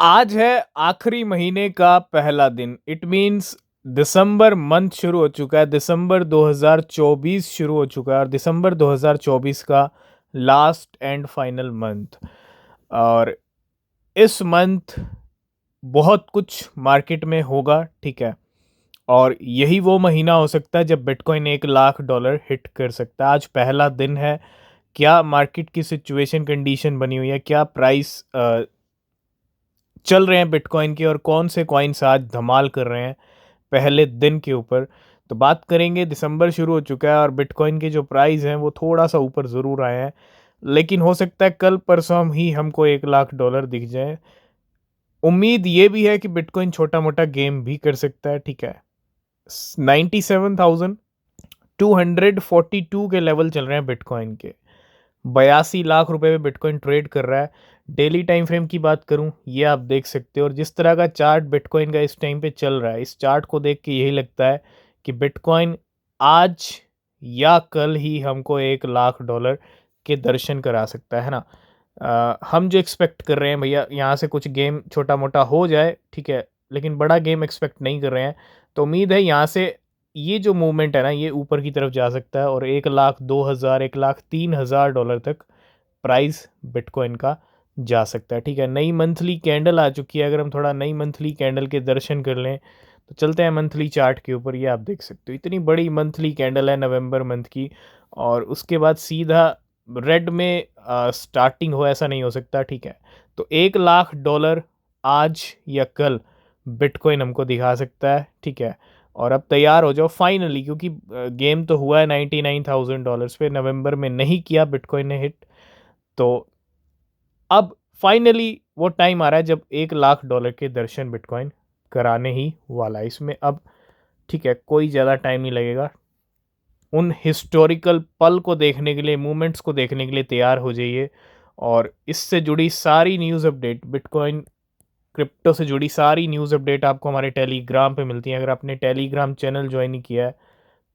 आज है आखिरी महीने का पहला दिन। इट मीन्स दिसंबर मंथ शुरू हो चुका है। दिसंबर 2024 शुरू हो चुका है और दिसंबर 2024 का लास्ट एंड फाइनल मंथ। और इस मंथ बहुत कुछ मार्केट में होगा, ठीक है। और यही वो महीना हो सकता है जब बिटकॉइन $1 लाख हिट कर सकता है। आज पहला दिन है। क्या मार्केट की सिचुएशन कंडीशन बनी हुई है, क्या प्राइस चल रहे हैं बिटकॉइन के, और कौन से कॉइन्स आज धमाल कर रहे हैं पहले दिन के ऊपर, तो बात करेंगे। दिसंबर शुरू हो चुका है और बिटकॉइन के जो प्राइस हैं वो थोड़ा सा ऊपर ज़रूर आए हैं, लेकिन हो सकता है कल परसों ही हमको $1 लाख दिख जाए। उम्मीद ये भी है कि बिटकॉइन छोटा मोटा गेम भी कर सकता है, ठीक है। 97,242 के लेवल चल रहे हैं बिटकॉइन के। 82 लाख रुपए में बिटकॉइन ट्रेड कर रहा है। डेली टाइम फ्रेम की बात करूं, ये आप देख सकते हो। और जिस तरह का चार्ट बिटकॉइन का इस टाइम पे चल रहा है, इस चार्ट को देख के यही लगता है कि बिटकॉइन आज या कल ही हमको $1 लाख के दर्शन करा सकता है ना। हम जो एक्सपेक्ट कर रहे हैं भैया, यहाँ से कुछ गेम छोटा मोटा हो जाए, ठीक है, लेकिन बड़ा गेम एक्सपेक्ट नहीं कर रहे हैं। तो उम्मीद है यहाँ से ये जो मूवमेंट है ना, ये ऊपर की तरफ जा सकता है और 1,02,000 $1,03,000 तक प्राइस बिटकॉइन का जा सकता है, ठीक है। नई मंथली कैंडल आ चुकी है। अगर हम थोड़ा नई मंथली कैंडल के दर्शन कर लें तो चलते हैं मंथली चार्ट के ऊपर। ये आप देख सकते हो, इतनी बड़ी मंथली कैंडल है नवंबर मंथ की, और उसके बाद सीधा रेड में स्टार्टिंग हो, ऐसा नहीं हो सकता, ठीक है। तो $1 लाख आज या कल बिटकॉइन हमको दिखा सकता है, ठीक है। और अब तैयार हो जाओ फाइनली, क्योंकि गेम तो हुआ है $99,000 पे, नवंबर में नहीं किया बिटकॉइन ने हिट। तो अब फाइनली वो टाइम आ रहा है जब $1 लाख के दर्शन बिटकॉइन कराने ही वाला है इसमें अब, ठीक है। कोई ज़्यादा टाइम नहीं लगेगा। उन हिस्टोरिकल पल को देखने के लिए, मूवमेंट्स को देखने के लिए तैयार हो जाइए। और इससे जुड़ी सारी न्यूज़ अपडेट, बिटकॉइन क्रिप्टो से जुड़ी सारी न्यूज़ अपडेट आपको हमारे टेलीग्राम पे मिलती हैं। अगर आपने टेलीग्राम चैनल ज्वाइन नहीं किया है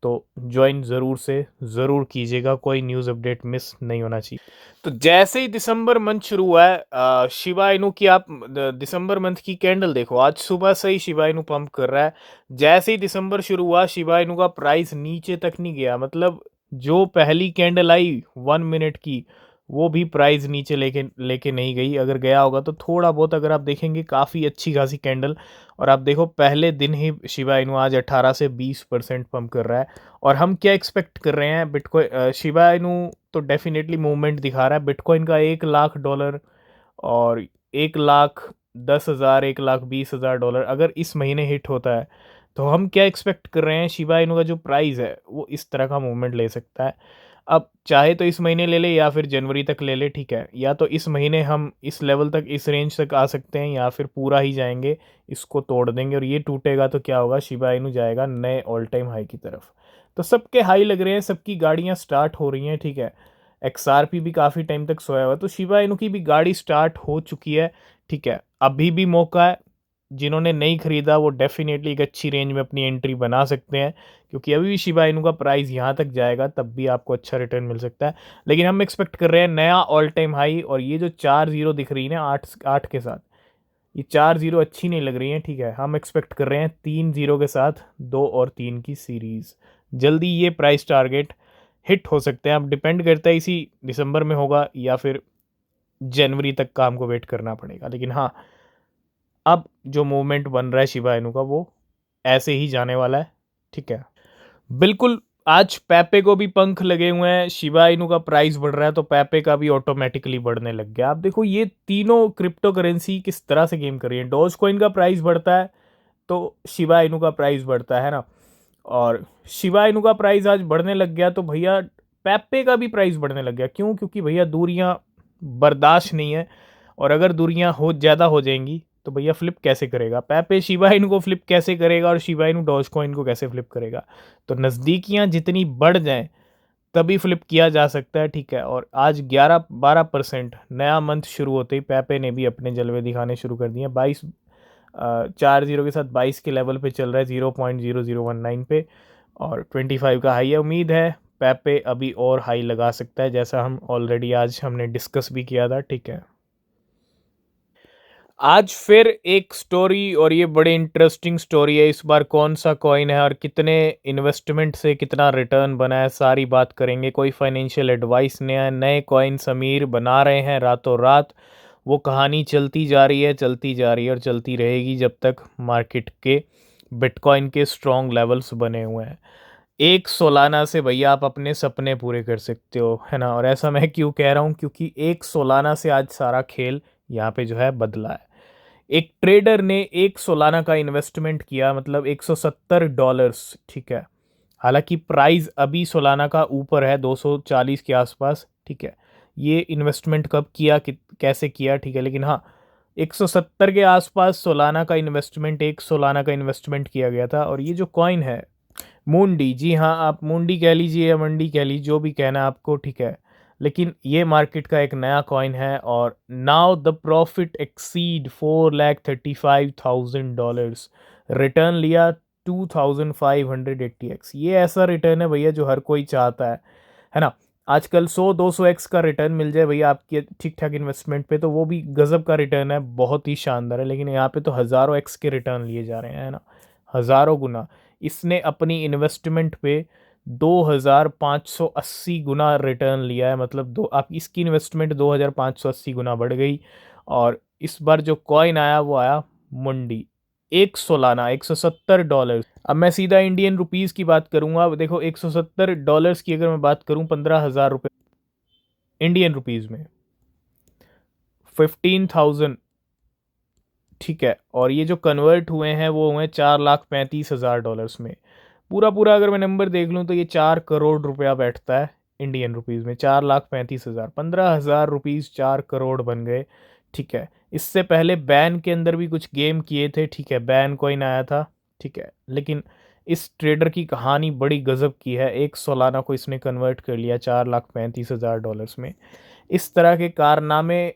तो ज्वाइन ज़रूर से ज़रूर कीजिएगा, कोई न्यूज़ अपडेट मिस नहीं होना चाहिए। तो जैसे ही दिसंबर मंथ शुरू हुआ है, शिबा इनू की आप दिसंबर मंथ की कैंडल देखो। आज सुबह से ही शिबा इनू पंप कर रहा है। जैसे ही दिसंबर शुरू हुआ, शिबा इनू का प्राइस नीचे तक नहीं गया। मतलब जो पहली कैंडल आई 1 मिनट की, वो भी प्राइस नीचे लेके लेके नहीं गई। अगर गया होगा तो थोड़ा बहुत, अगर आप देखेंगे काफ़ी अच्छी खासी कैंडल। और आप देखो पहले दिन ही शिबा इनू आज 18 से 20% पंप कर रहा है। और हम क्या एक्सपेक्ट कर रहे हैं, बिटकॉइन शिबा इनू तो डेफिनेटली मूवमेंट दिखा रहा है। बिटकॉइन का $1 लाख और 1,10,000 $1,20,000 अगर इस महीने हिट होता है, तो हम क्या एक्सपेक्ट कर रहे हैं, शिबा इनू का जो प्राइस है वो इस तरह का मूवमेंट ले सकता है। अब चाहे तो इस महीने ले ले या फिर जनवरी तक ले ले, ठीक है। या तो इस महीने हम इस लेवल तक, इस रेंज तक आ सकते हैं, या फिर पूरा ही जाएंगे, इसको तोड़ देंगे। और ये टूटेगा तो क्या होगा, शिबा इनू जाएगा नए ऑल टाइम हाई की तरफ। तो सबके हाई लग रहे हैं, सबकी गाड़ियां स्टार्ट हो रही हैं, ठीक है। XRP भी काफ़ी टाइम तक सोया हुआ है, तो शिबा इनू की भी गाड़ी स्टार्ट हो चुकी है, ठीक है। अभी भी मौका है। जिन्होंने नहीं खरीदा वो डेफिनेटली एक अच्छी रेंज में अपनी एंट्री बना सकते हैं, क्योंकि अभी भी शिबा इनू का प्राइस यहाँ तक जाएगा तब भी आपको अच्छा रिटर्न मिल सकता है। लेकिन हम एक्सपेक्ट कर रहे हैं नया ऑल टाइम हाई। और ये जो 4 जीरो दिख रही है ना, आठ आठ के साथ, ये 4 जीरो अच्छी नहीं लग रही है, ठीक है। हम एक्सपेक्ट कर रहे हैं 3 जीरो के साथ 2 और 3 की सीरीज। जल्दी ये प्राइस टारगेट हिट हो सकते हैं। अब डिपेंड करता है इसी दिसंबर में होगा या फिर जनवरी तक का हमको वेट करना पड़ेगा। लेकिन हाँ, अब जो मूवमेंट बन रहा है शिबा इनू का, वो ऐसे ही जाने वाला है, ठीक है। बिल्कुल। आज पेपे को भी पंख लगे हुए हैं। शिबा इनू का प्राइस बढ़ रहा है तो पेपे का भी ऑटोमेटिकली बढ़ने लग गया। आप देखो ये तीनों क्रिप्टो करेंसी किस तरह से गेम कर रही है। डॉज कॉइन का प्राइस बढ़ता है तो शिबा इनू का प्राइस बढ़ता है ना। और शिबा इनू का प्राइस आज बढ़ने लग गया तो भैया पेपे का भी प्राइस बढ़ने लग गया। क्यों? क्योंकि भैया दूरियां बर्दाश्त नहीं है। और अगर दूरियां हो ज़्यादा हो जाएंगी तो भैया फ्लिप कैसे करेगा पेपे, शिबा इनू को फ्लिप कैसे करेगा, और शिबा इनू डॉज कॉइन को कैसे फ्लिप करेगा। तो नज़दीकियां जितनी बढ़ जाएं तभी फ्लिप किया जा सकता है, ठीक है। और आज 11-12% नया मंथ शुरू होते ही पेपे ने भी अपने जलवे दिखाने शुरू कर दिए। 4 जीरो के साथ 22 के लेवल पे चल रहा है, 0.0019 पे। और 25 का हाई है। उम्मीद है पेपे अभी और हाई लगा सकता है, जैसा हम ऑलरेडी आज हमने डिस्कस भी किया था, ठीक है। आज फिर एक स्टोरी, और ये बड़ी इंटरेस्टिंग स्टोरी है। इस बार कौन सा कॉइन है और कितने इन्वेस्टमेंट से कितना रिटर्न बना है, सारी बात करेंगे। कोई फाइनेंशियल एडवाइस नहीं है, नए कॉइन समीर बना रहे हैं रातों रात। वो कहानी चलती जा रही है, चलती जा रही है और चलती रहेगी जब तक मार्केट के बिटकॉइन के स्ट्रॉन्ग लेवल्स बने हुए हैं। एक सोलाना से भैया आप अपने सपने पूरे कर सकते हो, है ना। और ऐसा मैं क्यों कह रहा हूँ, क्योंकि एक सोलाना से आज सारा खेल यहाँ पे जो है बदला है। एक ट्रेडर ने एक सोलाना का इन्वेस्टमेंट किया, मतलब $170, ठीक है। हालांकि प्राइस अभी सोलाना का ऊपर है 240 के आसपास, ठीक है। ये इन्वेस्टमेंट कब किया, कैसे किया, ठीक है, लेकिन हाँ 170 के आसपास सोलाना का इन्वेस्टमेंट, एक सोलाना का इन्वेस्टमेंट किया गया था। और ये जो कॉइन है मुंडी, जी हाँ, आप मुंडी कह लीजिए या मंडी कह लीजिए, जो भी कहना है आपको, ठीक है। लेकिन ये मार्केट का एक नया कॉइन है और now the profit exceed $4,35,000। Return लिया 2580x। ये ऐसा रिटर्न है भैया जो हर कोई चाहता है ना। आजकल 100-200x का रिटर्न मिल जाए भैया आपके ठीक ठाक इन्वेस्टमेंट पे, तो वो भी गजब का रिटर्न है, बहुत ही शानदार है। लेकिन यहाँ पे तो हज़ारों एक्स के रिटर्न लिए जा रहे हैं, है ना, हज़ारों गुना। इसने अपनी इन्वेस्टमेंट पे 2580 गुना रिटर्न लिया है, मतलब दो आप इसकी इन्वेस्टमेंट 2580 गुना बढ़ गई। और इस बार जो कॉइन आया वो आया मुंडी, एक सोलाना $170। अब मैं सीधा इंडियन रुपीस की बात करूंगा। अब देखो $170 की अगर मैं बात करूं, 15,000 रुपये इंडियन रुपीस में, 15,000, ठीक है। और ये जो कन्वर्ट हुए हैं वो हुए $4,35,000 में। पूरा पूरा अगर मैं नंबर देख लूँ तो ये 4 करोड़ रुपया बैठता है इंडियन रुपीज़ में। 4,35,000, 15,000 रुपीज़ 4 करोड़ बन गए, ठीक है। इससे पहले बैन के अंदर भी कुछ गेम किए थे, ठीक है, बैन कॉइन आया था, ठीक है। लेकिन इस ट्रेडर की कहानी बड़ी गजब की है, एक सोलाना को इसने कन्वर्ट कर लिया $4,35,000 में। इस तरह के कारनामे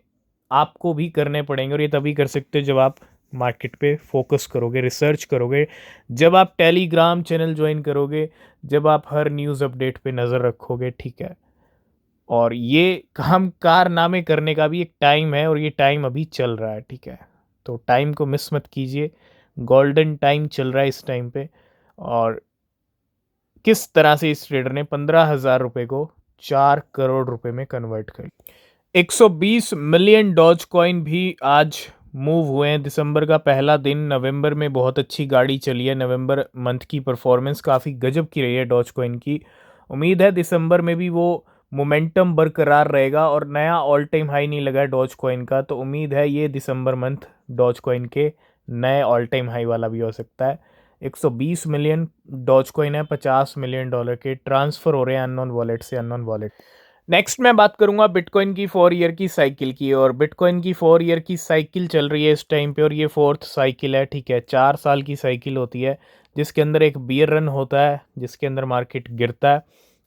आपको भी करने पड़ेंगे, और ये तभी कर सकते हो जब आप मार्केट पे फोकस करोगे, रिसर्च करोगे, जब आप टेलीग्राम चैनल ज्वाइन करोगे, जब आप हर न्यूज़ अपडेट पे नज़र रखोगे, ठीक है। और ये काम कारनामे करने का भी एक टाइम है, और ये टाइम अभी चल रहा है, ठीक है। तो टाइम को मिस मत कीजिए, गोल्डन टाइम चल रहा है इस टाइम पे। और किस तरह से इस ट्रेडर ने 15,000 रुपये को 4 करोड़ रुपए में कन्वर्ट कर, 120 मिलियन डॉज कॉइन भी आज मूव हुए हैं। दिसंबर का पहला दिन, नवंबर में बहुत अच्छी गाड़ी चली है। नवंबर मंथ की परफॉर्मेंस काफ़ी गजब की रही है डॉज कॉइन की। उम्मीद है दिसंबर में भी वो मोमेंटम बरकरार रहेगा, और नया ऑल टाइम हाई नहीं लगा है डॉज कॉइन का, तो उम्मीद है ये दिसंबर मंथ डॉज कॉइन के नए ऑल टाइम हाई वाला भी हो सकता है। 120 मिलियन डॉज कॉइन है, $50 मिलियन के ट्रांसफ़र हो रहे हैं अननोन वॉलेट से अननोन वॉलेट। नेक्स्ट मैं बात करूंगा बिटकॉइन की 4 ईयर की साइकिल की, और बिटकॉइन की 4 ईयर की साइकिल चल रही है इस टाइम पे, और ये फोर्थ साइकिल है, ठीक है। 4 साल की साइकिल होती है जिसके अंदर एक बियर रन होता है, जिसके अंदर मार्केट गिरता है,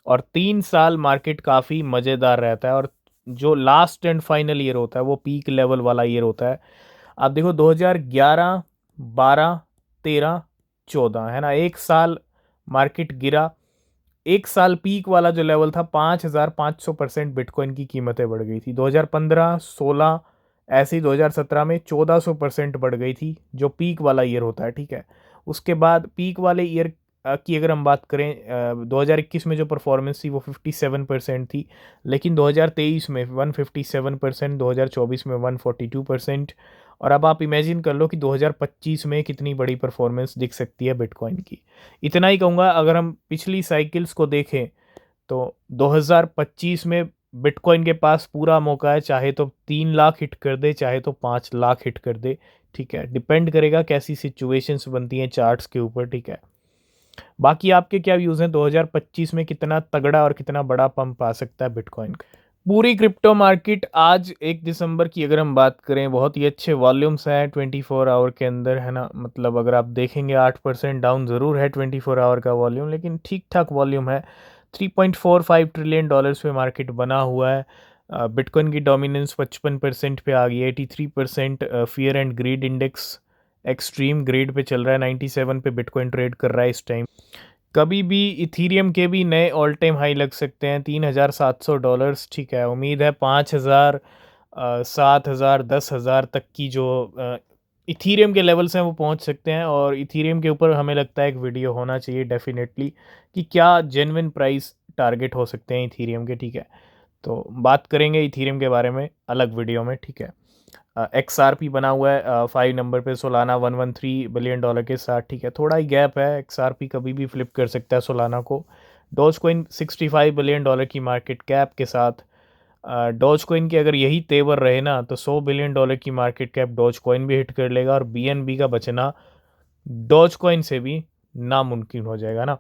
और 3 साल मार्केट काफ़ी मज़ेदार रहता है, और जो लास्ट एंड फाइनल ईयर होता है वो पीक लेवल वाला ईयर होता है। आप देखो 2011, 12, 13, 14, है ना, एक साल मार्केट गिरा। एक साल पीक वाला जो लेवल था, 5,500% बिटकॉइन की कीमतें बढ़ गई थी। 2015, 16, ऐसे ही 2017 में 1400% बढ़ गई थी, जो पीक वाला ईयर होता है, ठीक है। उसके बाद पीक वाले ईयर की अगर हम बात करें, 2021 में जो परफॉर्मेंस थी वो 57% थी, लेकिन 2023 में 157%, 2024 में 142%। और अब आप इमेजिन कर लो कि 2025 में कितनी बड़ी परफॉर्मेंस दिख सकती है बिटकॉइन की। इतना ही कहूँगा, अगर हम पिछली साइकिल्स को देखें तो 2025 में बिटकॉइन के पास पूरा मौका है, चाहे तो 3 लाख हिट कर दे, चाहे तो 5 लाख हिट कर दे, ठीक है। डिपेंड करेगा कैसी सिचुएशंस बनती हैं चार्ट्स के ऊपर, ठीक है। बाकी आपके क्या व्यूज़ हैं, 2025 में कितना तगड़ा और कितना बड़ा पंप आ सकता है बिटकॉइन का। पूरी क्रिप्टो मार्केट आज 1 दिसंबर की अगर हम बात करें, बहुत ही अच्छे वॉल्यूम्स हैं 24 आवर के अंदर, है ना। मतलब अगर आप देखेंगे 8% डाउन ज़रूर है 24 आवर का वॉल्यूम, लेकिन ठीक ठाक वॉल्यूम है। $3.45 ट्रिलियन पे मार्केट बना हुआ है। बिटकॉइन की डोमिनेंस 55% पे आ गई है, 83%। Fear and greed index extreme grade pay चल रहा है, 97 पे बिटकॉइन ट्रेड कर रहा है इस टाइम। कभी भी इथीरियम के भी नए ऑल टाइम हाई लग सकते हैं, $3,700, ठीक है। उम्मीद है 5,000 7,000 10,000 तक की जो इथीरियम के लेवल्स हैं वो पहुंच सकते हैं। और इथीरियम के ऊपर हमें लगता है एक वीडियो होना चाहिए डेफिनेटली कि क्या जेन्युइन प्राइस टारगेट हो सकते हैं इथीरियम के, ठीक है। तो बात करेंगे इथीरियम के बारे में अलग वीडियो में, ठीक है। XRP बना हुआ है 5 नंबर पे सोलाना 113 बिलियन डॉलर के साथ, ठीक है। थोड़ा ही गैप है, XRP कभी भी फ्लिप कर सकता है सोलाना को। डॉज कॉइन 65 बिलियन डॉलर की मार्केट कैप के साथ, डॉज कॉइन की अगर यही तेवर रहे ना तो 100 बिलियन डॉलर की मार्केट कैप डॉज कॉइन भी हिट कर लेगा और BNB का बचना डॉज कॉइन से भी नामुमकिन हो जाएगा ना।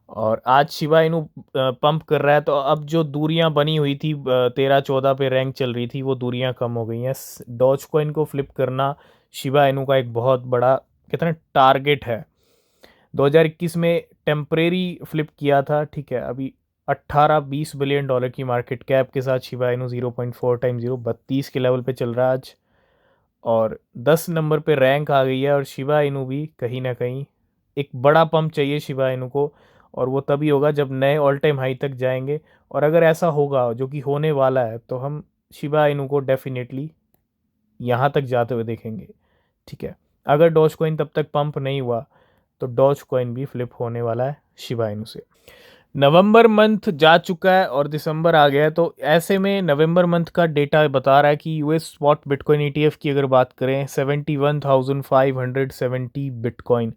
और आज शिबा इनू पंप कर रहा है, तो अब जो दूरियां बनी हुई थी 13-14 पे रैंक चल रही थी, वो दूरियां कम हो गई हैं। डॉज कॉइन को फ्लिप करना शिबा इनू का एक बहुत बड़ा कितना टारगेट है। 2021 में टेम्परेरी फ्लिप किया था, ठीक है। अभी 18-20 बिलियन डॉलर की मार्केट कैप के साथ शिबा इनू 0.4 टाइम 0 32 के लेवल पे चल रहा है आज। और 10 नंबर पे रैंक आ गई है। और शिबा इनू भी कहीं ना कहीं एक बड़ा पंप चाहिए शिबा इनू को, और वो तभी होगा जब नए ऑल टाइम हाई तक जाएंगे। और अगर ऐसा होगा जो कि होने वाला है, तो हम शिबा इनू को डेफिनेटली यहाँ तक जाते हुए देखेंगे, ठीक है। अगर डॉज कॉइन तब तक पंप नहीं हुआ तो डॉज कॉइन भी फ्लिप होने वाला है शिबा इनू से। नवंबर मंथ जा चुका है और दिसंबर आ गया है, तो ऐसे में नवंबर मंथ का डेटा बता रहा है कि यूएस स्पॉट बिटकॉइन ETF की अगर बात करें 71,570 बिटकॉइन,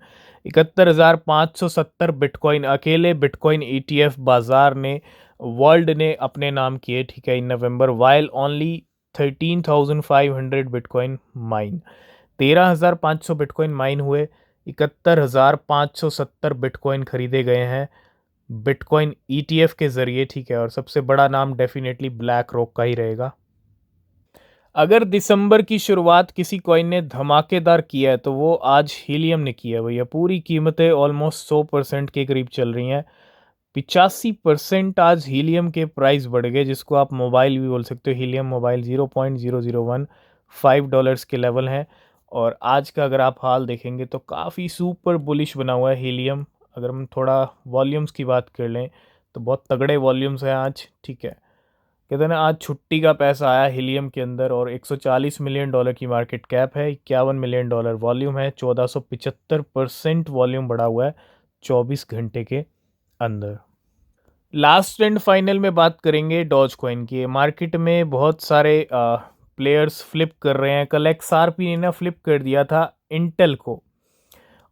71,570 बिटकॉइन अकेले बिटकॉइन ETF बाजार ने, वर्ल्ड ने अपने नाम किए, ठीक है, in November. While only 13,500 bitcoin mine, 13,500 bitcoin mine हुए, 71,570 बिटकॉइन खरीदे गए हैं बिटकॉइन ETF के ज़रिए, ठीक है। और सबसे बड़ा नाम डेफिनेटली ब्लैक रॉक का ही रहेगा। अगर दिसंबर की शुरुआत किसी कॉइन ने धमाकेदार किया है तो वो आज हीलियम ने किया है भैया। पूरी कीमतें ऑलमोस्ट 100% के करीब चल रही हैं। 85% आज हीलियम के प्राइस बढ़ गए, जिसको आप मोबाइल भी बोल सकते हो। हीलियम मोबाइल 0.0015 डॉलर्स के लेवल हैं। और आज का अगर आप हाल देखेंगे तो काफ़ी सुपर बुलिश बना हुआ है हीलियम। अगर हम थोड़ा वॉल्यूम्स की बात कर लें तो बहुत तगड़े वॉल्यूम्स हैं आज, ठीक है। कहते हैं ना, आज छुट्टी का पैसा आया हीलियम के अंदर। और 140 मिलियन डॉलर की मार्केट कैप है, 51 मिलियन डॉलर वॉल्यूम है, 1475% वॉल्यूम बढ़ा हुआ है 24 घंटे के अंदर। लास्ट एंड फाइनल में बात करेंगे डॉज कॉइन की। मार्केट में बहुत सारे प्लेयर्स फ्लिप कर रहे हैं। कल XRP ने ना फ्लिप कर दिया था इंटेल को,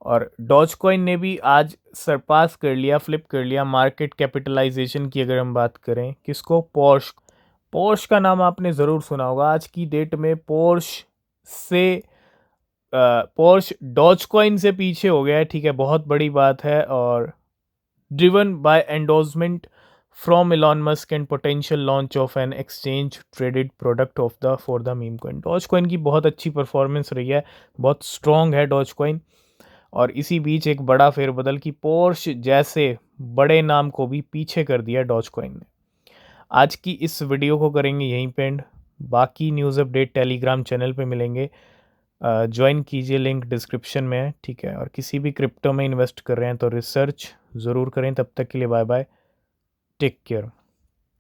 और डॉज कॉइन ने भी आज सरपास कर लिया, फ्लिप कर लिया मार्केट कैपिटलाइजेशन की। अगर हम बात करें किसको, पोर्श। पोर्श का नाम आपने ज़रूर सुना होगा। आज की डेट में पोर्श से पोर्श डॉज कॉइन से पीछे हो गया है, ठीक है। बहुत बड़ी बात है। और driven by endorsement from Elon Musk and potential launch of an exchange traded product of the for the meme coin। Dogecoin की बहुत अच्छी परफॉर्मेंस रही है, बहुत स्ट्रॉन्ग है Dogecoin। और इसी बीच एक बड़ा फेरबदल की पोर्श जैसे बड़े नाम को भी पीछे कर दिया Dogecoin ने। आज की इस वीडियो को करेंगे यहीं पे एंड। बाकी न्यूज़ अपडेट टेलीग्राम चैनल पे मिलेंगे, ज्वाइन कीजिए, लिंक डिस्क्रिप्शन में है, ठीक है। और किसी भी क्रिप्टो में इन्वेस्ट कर रहे हैं तो रिसर्च ज़रूर करें। तब तक के लिए बाय बाय, टेक केयर।